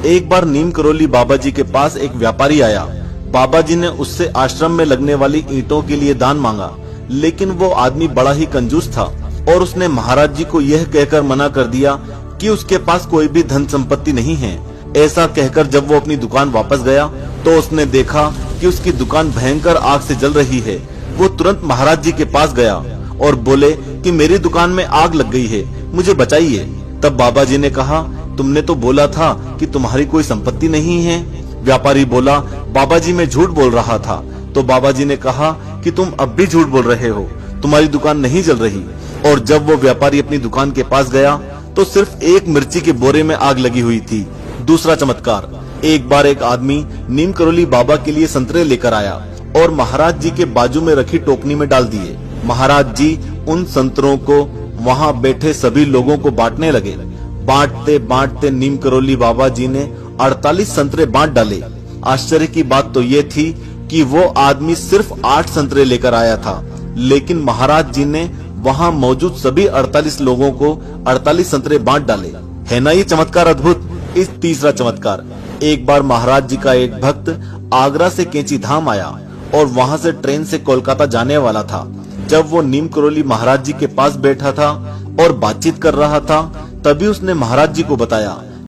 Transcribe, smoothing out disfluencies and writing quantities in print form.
एक बार नीम करोली बाबा जी के पास एक व्यापारी आया। बाबा जी ने उससे आश्रम में लगने वाली ईंटों के लिए दान मांगा, लेकिन वो आदमी बड़ा ही कंजूस था और उसने महाराज जी को यह कहकर मना कर दिया कि उसके पास कोई भी धन संपत्ति नहीं है। ऐसा कहकर जब वो अपनी दुकान वापस गया तो उसने देखा कि उसकी दुकान भयंकर आग से जल रही है। वो तुरंत महाराज जी के पास गया और बोले कि मेरी दुकान में आग लग गई है, मुझे बचाइए। तब बाबा जी ने कहा, तुमने तो बोला था कि तुम्हारी कोई संपत्ति नहीं है। व्यापारी बोला, बाबा जी मैं झूठ बोल रहा था। तो बाबा जी ने कहा कि तुम अब भी झूठ बोल रहे हो, तुम्हारी दुकान नहीं जल रही। और जब वो व्यापारी अपनी दुकान के पास गया तो सिर्फ एक मिर्ची के बोरे में आग लगी हुई थी। दूसरा चमत्कार, एक बार एक आदमी नीम करोली बाबा के लिए संतरे लेकर आया और महाराज जी के बाजू में रखी टोकनी में डाल दिए। महाराज जी उन संतरों को वहां बैठे सभी लोगों को बांटने लगे। बांटते बांटते नीम करोली बाबा जी ने 48 संतरे बांट डाले। आश्चर्य की बात तो ये थी कि वो आदमी सिर्फ 8 संतरे लेकर आया था, लेकिन महाराज जी ने वहां मौजूद सभी 48 लोगों को 48 संतरे बांट डाले। है ना ये चमत्कार अद्भुत। इस तीसरा चमत्कार, एक बार महाराज जी का एक भक्त आगरा से कैंची धाम आया और वहां से ट्रेन से कोलकाता जाने वाला था। जब वो नीम करोली महाराज जी के पास बैठा था और बातचीत कर रहा था, तभी उसने महाराज जी को बताया